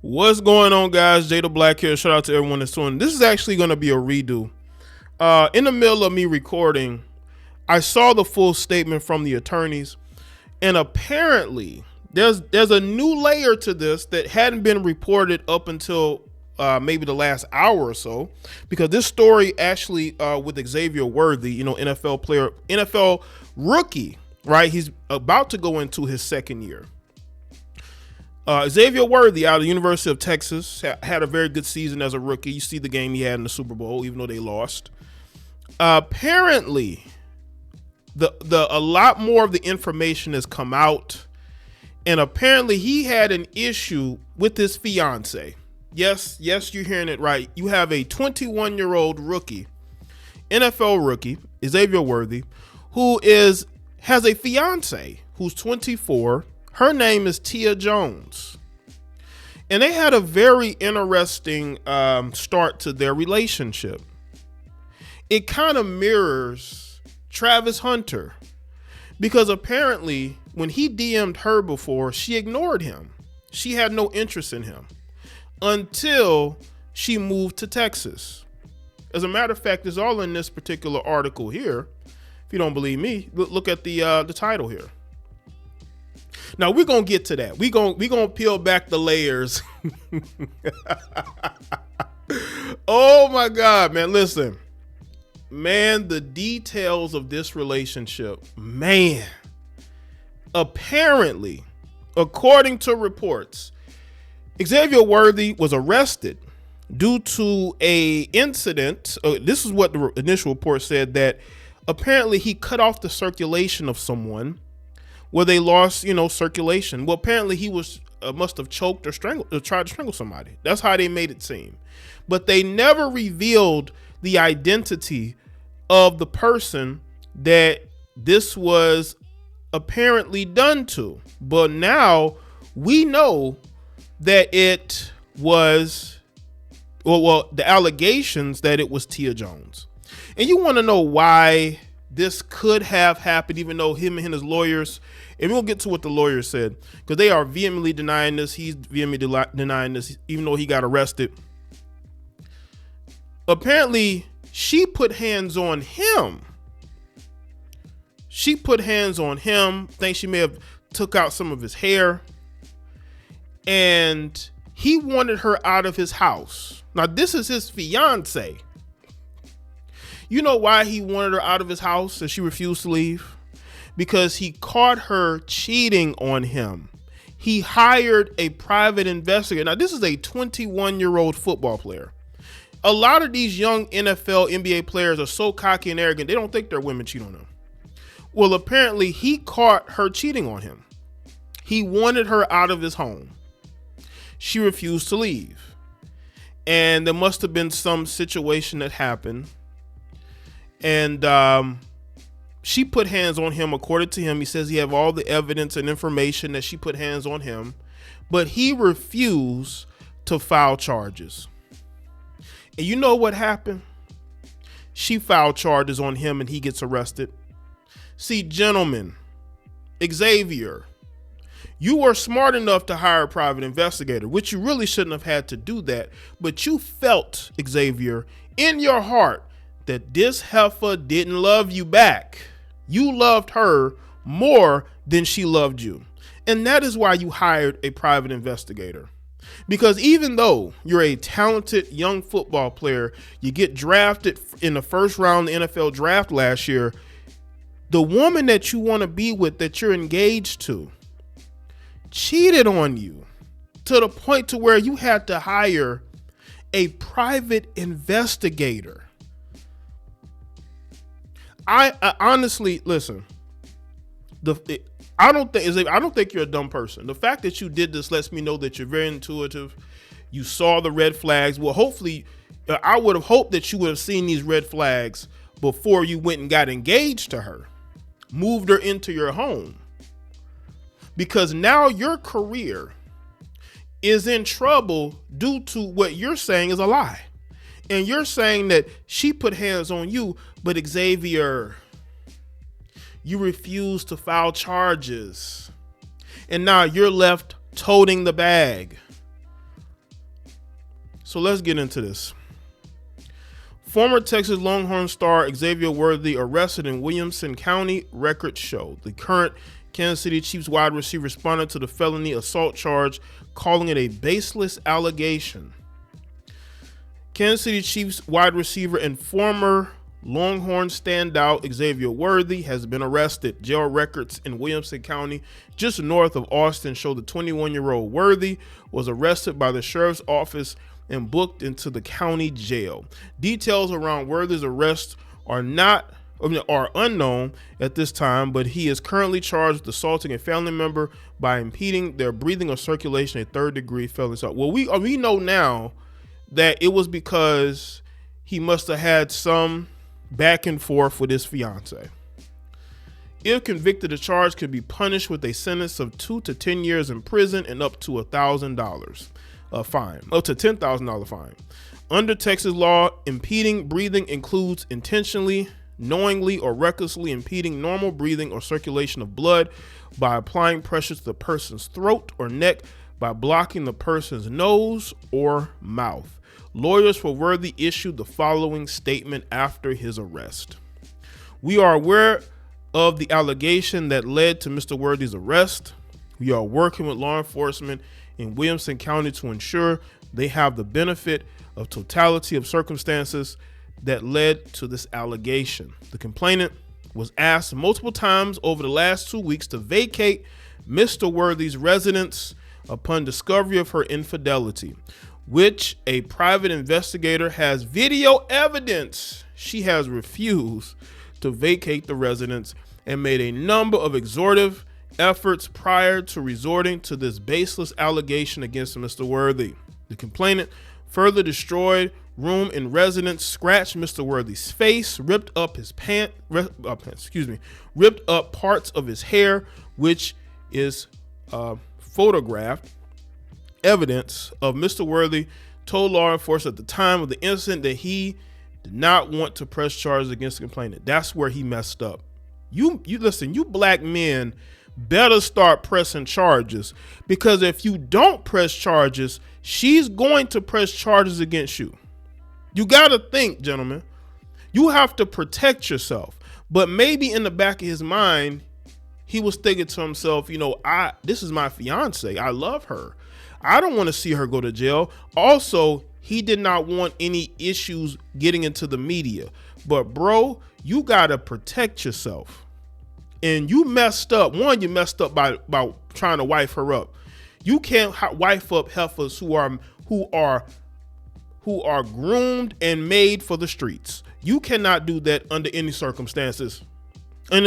What's going on, guys? Jay the Black here. Shout out to everyone that's tuning. This is actually going to be a redo. In the middle of me recording, I saw the full statement from the attorneys, and apparently there's a new layer to this that hadn't been reported up until maybe the last hour or so, because this story actually with Xavier Worthy, NFL player, NFL rookie, right? He's about to go into his second year. Xavier Worthy out of the University of Texas had a very good season as a rookie. You see the game he had in the Super Bowl, even though they lost. Apparently, a lot more of the information has come out, and apparently he had an issue with his fiance. Yes, you're hearing it right. You have a 21-year-old rookie, NFL rookie, Xavier Worthy, who has a fiance who's 24. Her name is Tia Jones. And they had a very interesting start to their relationship. It kind of mirrors Travis Hunter, because apparently when he DM'd her before, she ignored him. She had no interest in him until she moved to Texas. As a matter of fact, it's all in this particular article here. If you don't believe me, look at the title here. Now we're gonna get to that. We're gonna peel back the layers. Oh my God, man! Listen, man, the details of this relationship, man. Apparently, according to reports, Xavier Worthy was arrested due to a incident. This is what the initial report said, that apparently he cut off the circulation of someone, where they lost, circulation. Well, apparently he must have choked or strangled, or tried to strangle somebody. That's how they made it seem. But they never revealed the identity of the person that this was apparently done to. But now we know that it was, the allegations that it was Tia Jones. And you want to know why this could have happened, even though him and his lawyers, and we'll get to what the lawyers said, because they are vehemently denying this. He's vehemently denying this, even though he got arrested. Apparently, she put hands on him. Thinks she may have took out some of his hair, and he wanted her out of his house. Now, this is his fiance. You know why he wanted her out of his house and she refused to leave? Because he caught her cheating on him. He hired a private investigator. Now, this is a 21-year-old football player. A lot of these young NFL, NBA players are so cocky and arrogant, they don't think their women cheat on them. Well, apparently he caught her cheating on him. He wanted her out of his home. She refused to leave. And there must have been some situation that happened. And she put hands on him. According to him, he says he have all the evidence and information that she put hands on him, but he refused to file charges. And you know what happened? She filed charges on him and he gets arrested. See, gentlemen, Xavier, you were smart enough to hire a private investigator, which you really shouldn't have had to do that, but you felt, Xavier, in your heart, that this heifer didn't love you back. You loved her more than she loved you. And that is why you hired a private investigator. Because even though you're a talented young football player, you get drafted in the first round of the NFL draft last year, the woman that you want to be with, that you're engaged to, cheated on you to the point to where you had to hire a private investigator. I honestly, listen, I don't think you're a dumb person. The fact that you did this lets me know that you're very intuitive. You saw the red flags. Well, hopefully, I would have hoped that you would have seen these red flags before you went and got engaged to her, moved her into your home, because now your career is in trouble due to what you're saying is a lie. And you're saying that she put hands on you, but Xavier, you refuse to file charges. And now you're left toting the bag. So let's get into this. Former Texas Longhorn star Xavier Worthy arrested in Williamson County, records show. The current Kansas City Chiefs wide receiver responded to the felony assault charge, calling it a baseless allegation. Kansas City Chiefs wide receiver and former Longhorn standout Xavier Worthy has been arrested. Jail records in Williamson County, just north of Austin, show the 21-year-old Worthy was arrested by the sheriff's office and booked into the county jail. Details around Worthy's arrest are unknown at this time, but he is currently charged with assaulting a family member by impeding their breathing or circulation, a third-degree felony assault. Well, we know now that it was because he must have had some back and forth with his fiance. If convicted, the charge could be punished with a sentence of 2 to 10 years in prison and up to $1,000 fine, up to $10,000 fine. Under Texas law, impeding breathing includes intentionally, knowingly, or recklessly impeding normal breathing or circulation of blood by applying pressure to the person's throat or neck, by blocking the person's nose or mouth. Lawyers for Worthy issued the following statement after his arrest. We are aware of the allegation that led to Mr. Worthy's arrest. We are working with law enforcement in Williamson County to ensure they have the benefit of totality of circumstances that led to this allegation. The complainant was asked multiple times over the last 2 weeks to vacate Mr. Worthy's residence upon discovery of her infidelity, which a private investigator has video evidence. She has refused to vacate the residence and made a number of exhortive efforts prior to resorting to this baseless allegation against Mr. Worthy. The complainant further destroyed room in residence, scratched Mr. Worthy's face, ripped up his ripped up parts of his hair, which is photographed. Evidence of Mr. Worthy told law enforcement at the time of the incident that he did not want to press charges against the complainant. That's where he messed up. You listen, you black men better start pressing charges, because if you don't press charges, she's going to press charges against you. You got to think, gentlemen, you have to protect yourself. But maybe in the back of his mind, he was thinking to himself, this is my fiance. I love her. I don't want to see her go to jail. Also, he did not want any issues getting into the media. But bro, you got to protect yourself. And you messed up. One, you messed up by trying to wife her up. You can't wife up heifers who are groomed and made for the streets. You cannot do that under any circumstances. We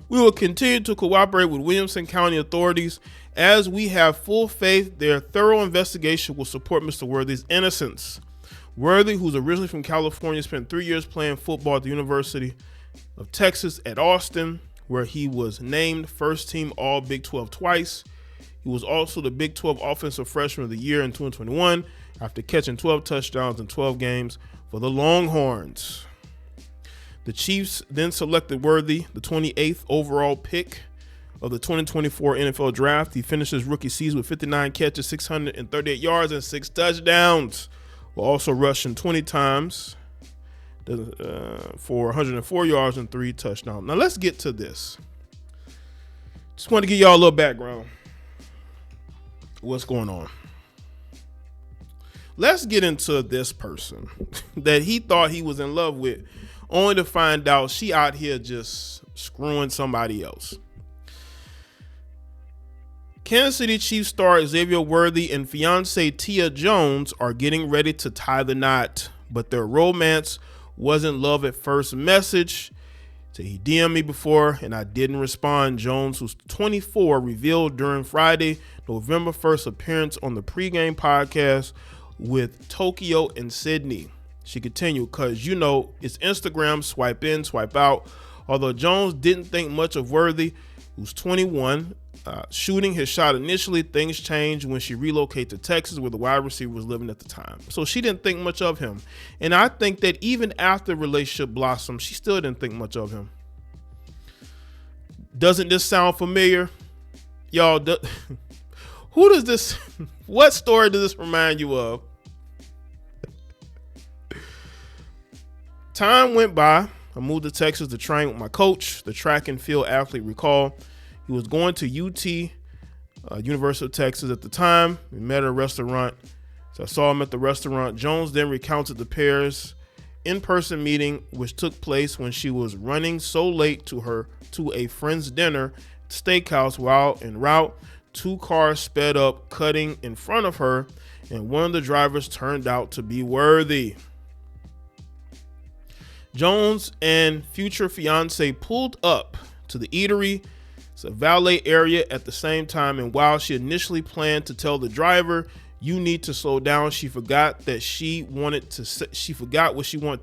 will continue to cooperate with Williamson County authorities as we have full faith their thorough investigation will support Mr. Worthy's innocence. Worthy, who's originally from California, spent 3 years playing football at the University of Texas at Austin, where he was named first team All Big 12 twice. He was also the Big 12 Offensive Freshman of the Year in 2021 after catching 12 touchdowns in 12 games for the Longhorns. The Chiefs then selected Worthy, the 28th overall pick of the 2024 NFL Draft. He finished his rookie season with 59 catches, 638 yards, and 6 touchdowns, while also rushing 20 times for 104 yards and 3 touchdowns. Now let's get to this. Just want to give y'all a little background. What's going on? Let's get into this person that he thought he was in love with, only to find out she out here just screwing somebody else. Kansas City Chiefs star Xavier Worthy and fiance Tia Jones are getting ready to tie the knot, but their romance wasn't love at first message. So he DM'd me before and I didn't respond. Jones, who's 24, revealed during Friday, November 1st appearance on the pregame podcast with Tokyo and Sydney. She continued, because it's Instagram, swipe in, swipe out. Although Jones didn't think much of Worthy, who's 21, shooting his shot initially, things changed when she relocated to Texas, where the wide receiver was living at the time. So she didn't think much of him. And I think that even after the relationship blossomed, she still didn't think much of him. Doesn't this sound familiar? Y'all, Who does this, what story does this remind you of? Time went by. I moved to Texas to train with my coach, the track and field athlete. Recall, he was going to UT, University of Texas at the time. We met at a restaurant. So I saw him at the restaurant. Jones then recounted the pair's in-person meeting, which took place when she was running so late to a friend's dinner steakhouse. While en route, 2 cars sped up, cutting in front of her, and one of the drivers turned out to be Worthy. Jones and future fiance pulled up to the eatery, it's a valet area, at the same time, and while she initially planned to tell the driver, "You need to slow down," she forgot what she wanted to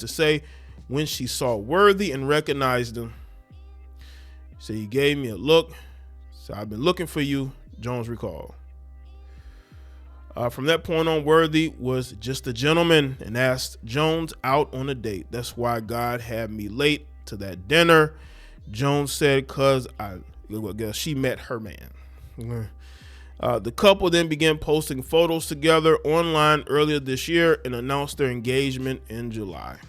say when she saw Worthy and recognized him. So he gave me a look. So, "I've been looking for you," Jones recalled. From that point on, Worthy was just a gentleman and asked Jones out on a date. "That's why God had me late to that dinner," Jones said, "cause she met her man." The couple then began posting photos together online earlier this year and announced their engagement in July.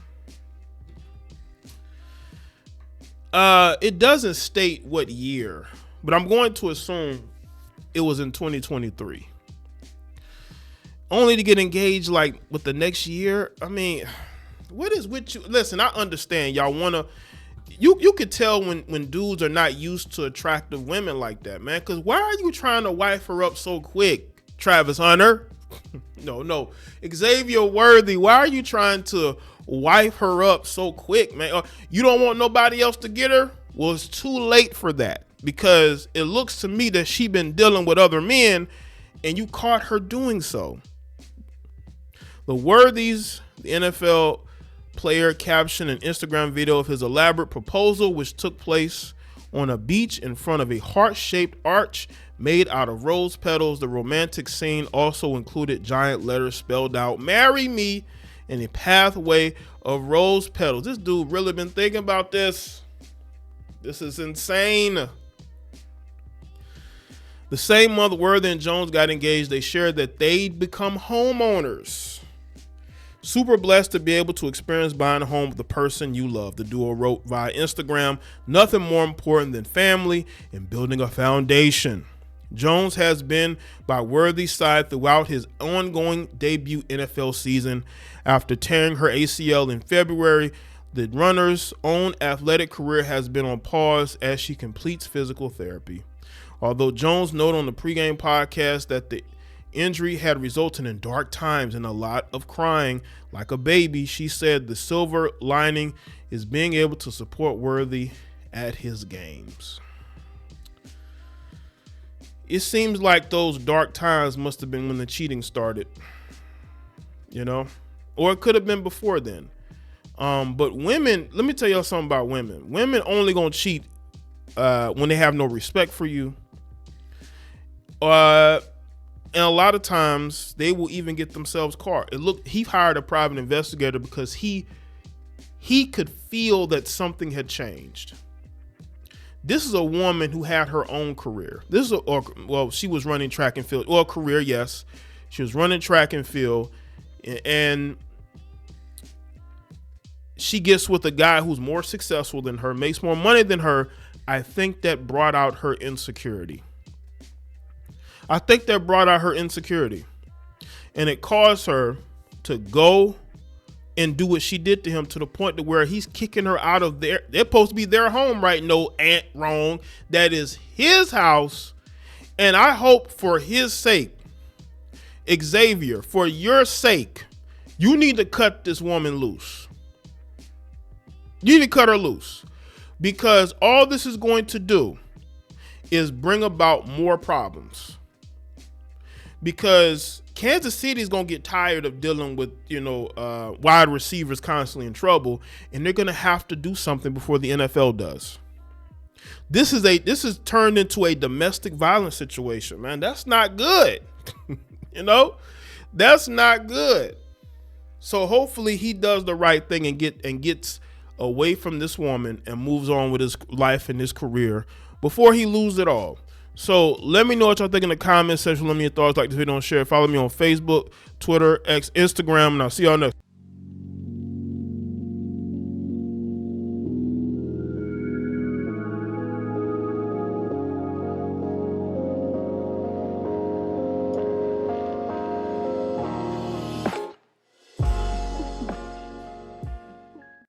It doesn't state what year, but I'm going to assume it was in 2023. Only to get engaged like with the next year. I mean, what is with you? Listen, I understand y'all wanna. You could tell when dudes are not used to attractive women like that, man. Because why are you trying to wife her up so quick, Travis Hunter? No, Xavier Worthy. Why are you trying to wife her up so quick, man? You don't want nobody else to get her? Well, it's too late for that, because it looks to me that she been dealing with other men, and you caught her doing so. The Worthies, the NFL player, captioned an Instagram video of his elaborate proposal, which took place on a beach in front of a heart-shaped arch made out of rose petals. The romantic scene also included giant letters spelled out "Marry me" and a pathway of rose petals. This dude really been thinking about this. This is insane. The same month Worthy and Jones got engaged, they shared that they'd become homeowners. "Super blessed to be able to experience buying a home with the person you love," the duo wrote via Instagram. "Nothing more important than family and building a foundation." Jones has been by Worthy's side throughout his ongoing debut NFL season. After tearing her ACL in February, the runner's own athletic career has been on pause as she completes physical therapy. Although Jones noted on the pregame podcast that the injury had resulted in dark times and a lot of crying like a baby, she said the silver lining is being able to support Worthy at his games. It seems like those dark times must have been when the cheating started, or it could have been before then. But women, let me tell y'all something about women. Women only gonna cheat when they have no respect for you. And a lot of times they will even get themselves caught. He hired a private investigator because he could feel that something had changed. This is a woman who had her own career. She was running track and field. Well, career, yes. She was running track and field, and she gets with a guy who's more successful than her, makes more money than her. I think that brought out her insecurity. And it caused her to go and do what she did to him, to the point to where he's kicking her out of they're supposed to be their home, right? No, aunt, wrong. That is his house. And I hope for his sake, Xavier, for your sake, you need to cut this woman loose. You need to cut her loose, because all this is going to do is bring about more problems. Because Kansas City is going to get tired of dealing with, wide receivers constantly in trouble, and they're going to have to do something before the NFL does. This is turned into a domestic violence situation, man. That's not good. That's not good. So hopefully he does the right thing and gets away from this woman and moves on with his life and his career before he loses it all. So let me know what y'all think in the comment section. Let me know your thoughts. Like this video and share. Follow me on Facebook, Twitter, X, Instagram, and I'll see y'all next.